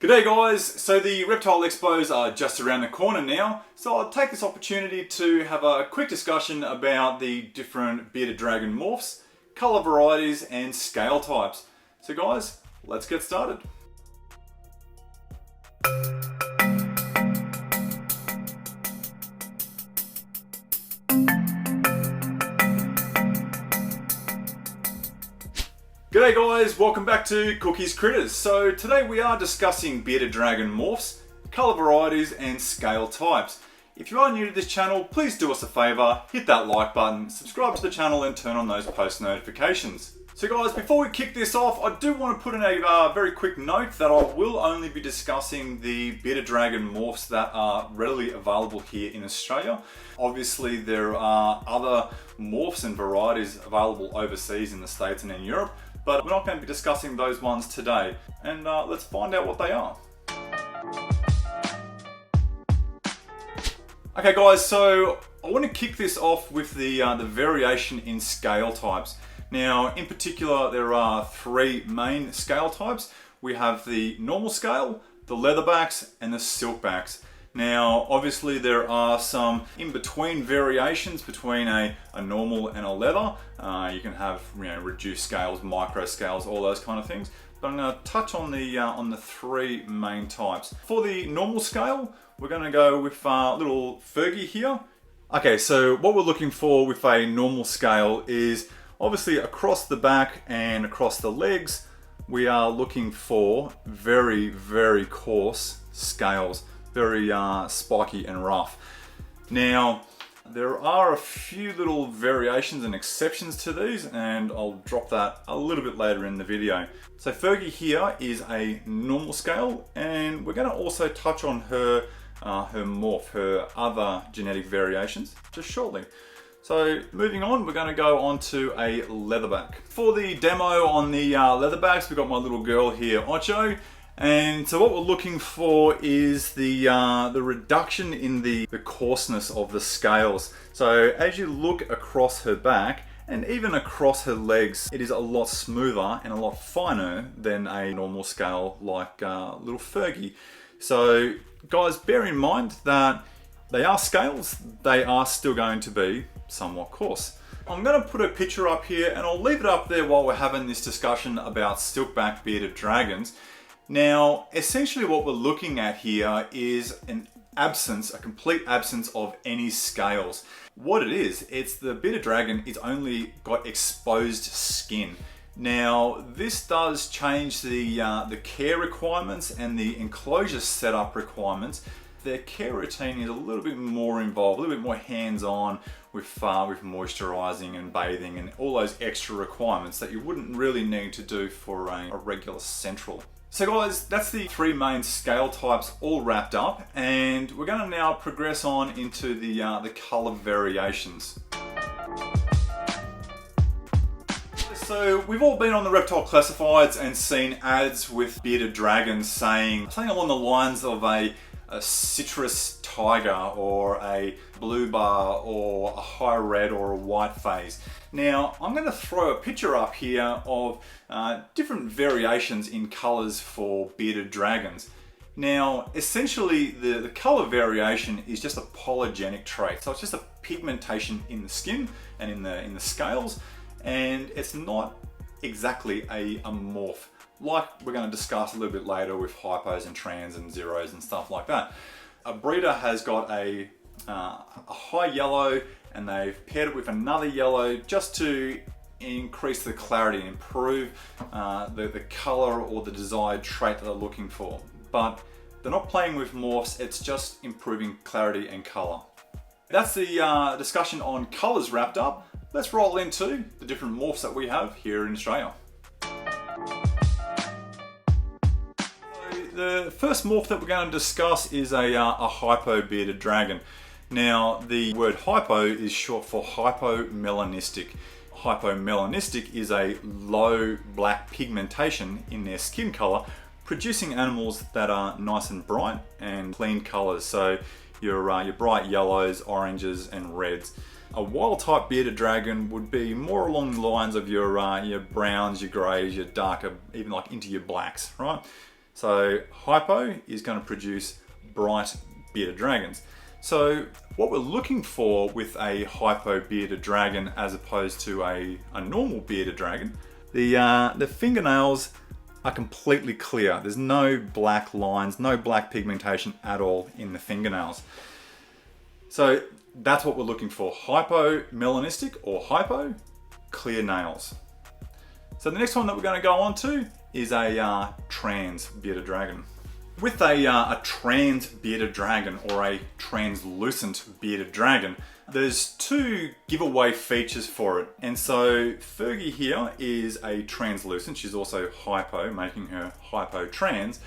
G'day guys, so the Reptile Expos are just around the corner now, so I'll take this opportunity to have a quick discussion about the different bearded dragon morphs, colour varieties and scale types. So guys, let's get started. G'day guys, welcome back to Cookies Critters. So today we are discussing bearded dragon morphs, colour varieties and scale types. If you are new to this channel, please do us a favour, hit that like button, subscribe to the channel and turn on those post notifications. So guys, before we kick this off, I do want to put in a very quick note that I will only be discussing the bearded dragon morphs that are readily available here in Australia. Obviously there are other morphs and varieties available overseas in the States and in Europe, but we're not going to be discussing those ones today. And let's find out what they are. Okay guys, so I want to kick this off with the variation in scale types. Now, in particular, there are three main scale types. We have the normal scale, the leatherbacks, and the silkbacks. Now, obviously there are some in-between variations between a normal and a leather. You can have reduced scales, micro scales, all those kind of things. But I'm going to touch on the three main types. For the normal scale, we're going to go with little Fergie here. Okay, so what we're looking for with a normal scale is obviously across the back and across the legs, we are looking for very, very coarse scales. Very spiky and rough. Now, there are a few little variations and exceptions to these, and I'll drop that a little bit later in the video. So Fergie here is a normal scale, and we're going to also touch on her morph, her other genetic variations, just shortly. So moving on, we're going to go on to a leatherback. For the demo on the leatherbacks, we've got my little girl here, Ocho. And so what we're looking for is the reduction in the coarseness of the scales. So as you look across her back and even across her legs, it is a lot smoother and a lot finer than a normal scale like little Fergie. So guys, bear in mind that they are scales, they are still going to be somewhat coarse. I'm going to put a picture up here and I'll leave it up there while we're having this discussion about silkback bearded dragons. Now, essentially what we're looking at here is a complete absence of any scales. What it is, it's the bearded dragon, it's only got exposed skin. Now, this does change the care requirements and the enclosure setup requirements. Their care routine is a little bit more involved, a little bit more hands-on with moisturizing and bathing and all those extra requirements that you wouldn't really need to do for a regular central. So guys, that's the three main scale types all wrapped up, and we're going to now progress on into the colour variations. So we've all been on the reptile classifieds and seen ads with bearded dragons saying something along the lines of a citrus tiger or a blue bar or a high red or a white phase. Now I'm going to throw a picture up here of different variations in colours for bearded dragons. Now essentially the colour variation is just a polygenic trait, so it's just a pigmentation in the skin and in the scales, and it's not exactly a morph, like we're going to discuss a little bit later with hypos and trans and zeros and stuff like that. A breeder has got a high yellow and they've paired it with another yellow just to increase the clarity and improve the colour or the desired trait that they're looking for. But they're not playing with morphs, it's just improving clarity and colour. That's the discussion on colours wrapped up. Let's roll into the different morphs that we have here in Australia. The first morph that we're going to discuss is a hypo bearded dragon. Now, the word hypo is short for hypomelanistic. Hypomelanistic is a low black pigmentation in their skin color, producing animals that are nice and bright and clean colors. So your bright yellows, oranges, and reds. A wild type bearded dragon would be more along the lines of your browns, your greys, your darker, even like into your blacks, right? So Hypo is going to produce bright bearded dragons. So what we're looking for with a Hypo bearded dragon as opposed to a normal bearded dragon, the fingernails are completely clear. There's no black lines, no black pigmentation at all in the fingernails. So that's what we're looking for. Hypomelanistic or hypo, clear nails. So the next one that we're going to go on to is a trans bearded dragon. With a trans bearded dragon or a translucent bearded dragon, there's two giveaway features for it. And so Fergie here is a translucent. She's also hypo, making her hypotrans.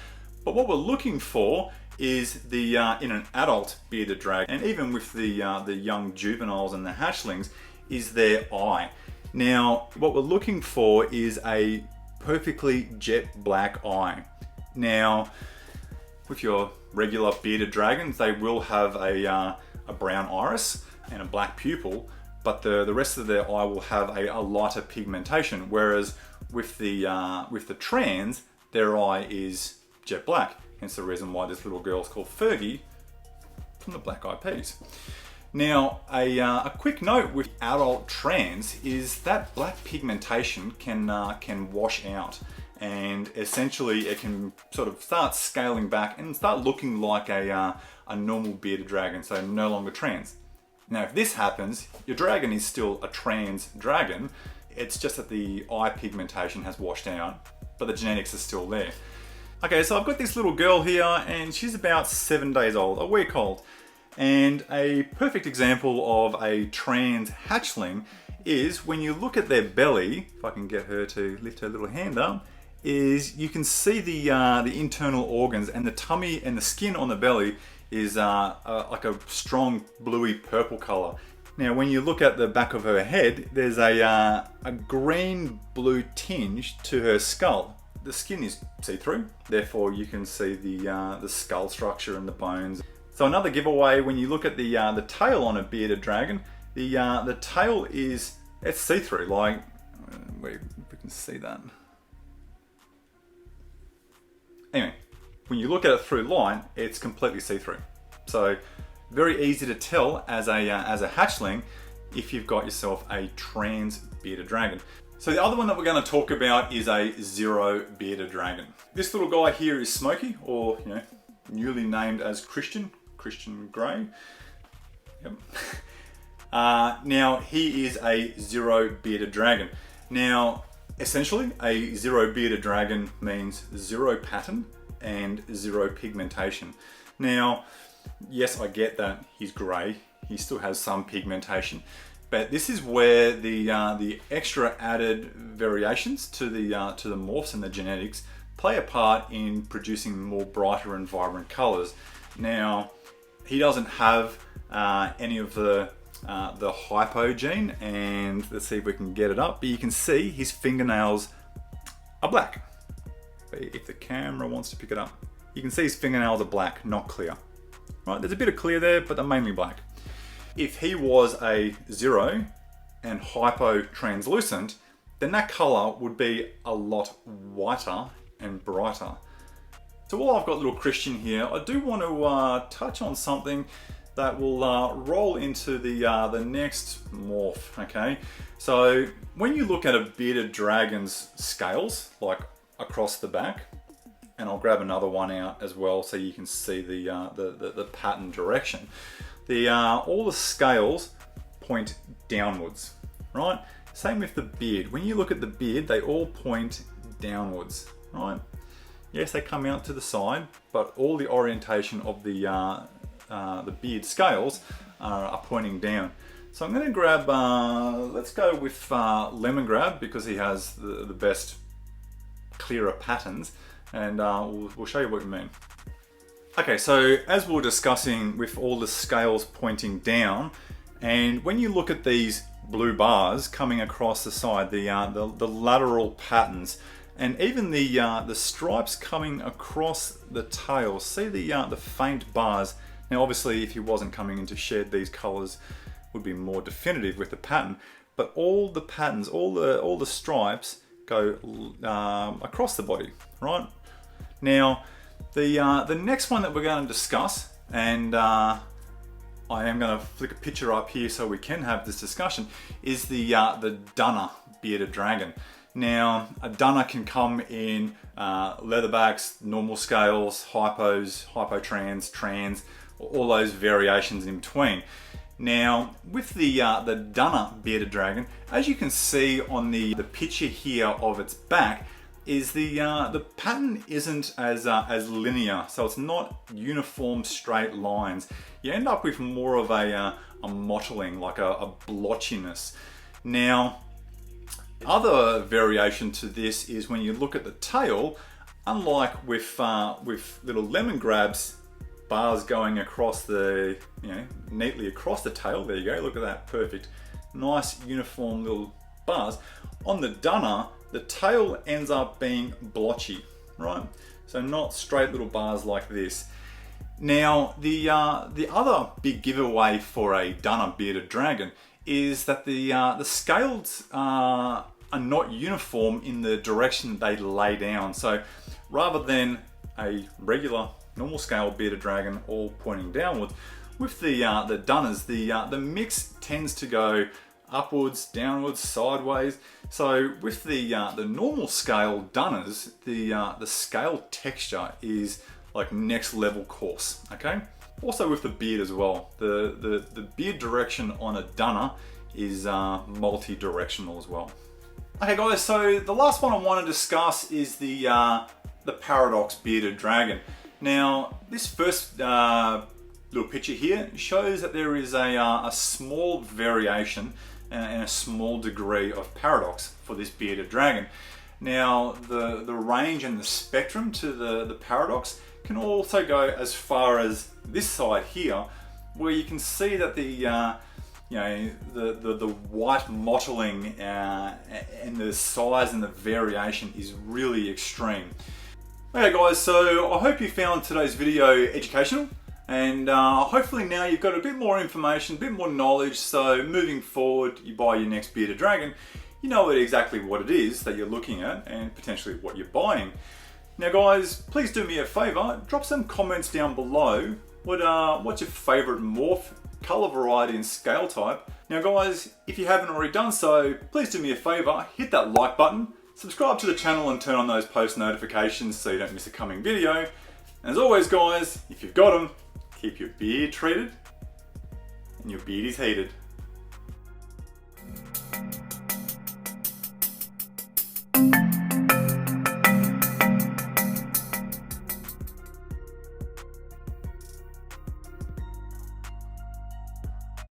But what we're looking for is the in an adult bearded dragon, and even with the young juveniles and the hatchlings, is their eye. Now, what we're looking for is a perfectly jet black eye. Now, with your regular bearded dragons, they will have a brown iris and a black pupil, but the rest of their eye will have a lighter pigmentation. Whereas with the trans, their eye is jet black. Hence the reason why this little girl's called Fergie from the Black Eyed Peas. Now, a quick note with adult trans is that black pigmentation can wash out, and essentially it can sort of start scaling back and start looking like a normal bearded dragon, so no longer trans. Now, if this happens, your dragon is still a trans dragon. It's just that the eye pigmentation has washed out, but the genetics are still there. Okay, so I've got this little girl here, and she's about 7 days old, a week old. And a perfect example of a trans hatchling is when you look at their belly, if I can get her to lift her little hand up, is you can see the internal organs, and the tummy and the skin on the belly is like a strong bluey purple color. Now, when you look at the back of her head, there's a green-blue tinge to her skull. The skin is see-through, therefore you can see the skull structure and the bones. So another giveaway, when you look at the tail on a bearded dragon, the tail it's see-through. Like, wait, if we can see that. Anyway, when you look at it through line, it's completely see-through. So very easy to tell as a hatchling if you've got yourself a trans bearded dragon. So the other one that we're going to talk about is a zero bearded dragon. This little guy here is Smokey, or newly named as Christian Grey. Yep. Now he is a zero bearded dragon. Now, essentially, a zero bearded dragon means zero pattern and zero pigmentation. Now, yes, I get that he's grey. He still has some pigmentation. But this is where the extra added variations to the morphs and the genetics play a part in producing more brighter and vibrant colors. Now, he doesn't have any of the hypo gene, and let's see if we can get it up. But you can see his fingernails are black. If the camera wants to pick it up, you can see his fingernails are black, not clear. Right? There's a bit of clear there, but they're mainly black. If he was a zero and hypo-translucent, then that color would be a lot whiter and brighter. So while I've got little Christian here, I do want to touch on something that will roll into the next morph, okay? So when you look at a bearded dragon's scales, like across the back, and I'll grab another one out as well so you can see the pattern direction. All the scales point downwards, right? Same with the beard. When you look at the beard, they all point downwards, right? Yes, they come out to the side, but all the orientation of the beard scales are pointing down. So I'm going to grab, let's go with Lemongrab because he has the best, clearer patterns, and we'll show you what we mean. Okay, so as we were discussing with all the scales pointing down, and when you look at these blue bars coming across the side, the lateral patterns, and even the stripes coming across the tail, see the faint bars. Now obviously if he wasn't coming in to shed, these colors would be more definitive with the pattern, but all the patterns, all the stripes go across the body, right? Now, the next one that we're going to discuss, and I am going to flick a picture up here so we can have this discussion, is the Dunner bearded dragon. Now, a Dunner can come in leatherbacks, normal scales, hypos, hypotrans, trans, all those variations in between. Now, with the Dunner bearded dragon, as you can see on the picture here of its back, is the pattern isn't as linear, so it's not uniform straight lines. You end up with more of a mottling, like a blotchiness. Now, other variation to this is when you look at the tail, unlike with little lemon grabs, bars going across the, neatly across the tail. There you go, look at that, perfect. Nice uniform little bars. On the Dunner, the tail ends up being blotchy, right? So not straight little bars like this. Now, the other big giveaway for a Dunner bearded dragon is that the scales are not uniform in the direction they lay down. So rather than a regular normal scale bearded dragon all pointing downwards, with the Dunners, the mix tends to go upwards, downwards, sideways. So with the normal scale Dunners, the scale texture is like next level coarse. Okay. Also with the beard as well, the beard direction on a Dunner is multi-directional as well. Okay guys, so the last one I want to discuss is the Paradox bearded dragon. Now, this first little picture here shows that there is a small variation and a small degree of paradox for this bearded dragon. Now, the range and the spectrum to the paradox can also go as far as this side here, where you can see that the white mottling and the size and the variation is really extreme. Okay guys, so I hope you found today's video educational, and hopefully now you've got a bit more information, a bit more knowledge, so moving forward you buy your next bearded dragon, you know exactly what it is that you're looking at and potentially what you're buying. Now guys, please do me a favour, drop some comments down below. What's your favourite morph, colour variety and scale type? Now guys, if you haven't already done so, please do me a favour, hit that like button, subscribe to the channel and turn on those post notifications so you don't miss a coming video. And as always guys, if you've got them, keep your beard treated and your beard is heated.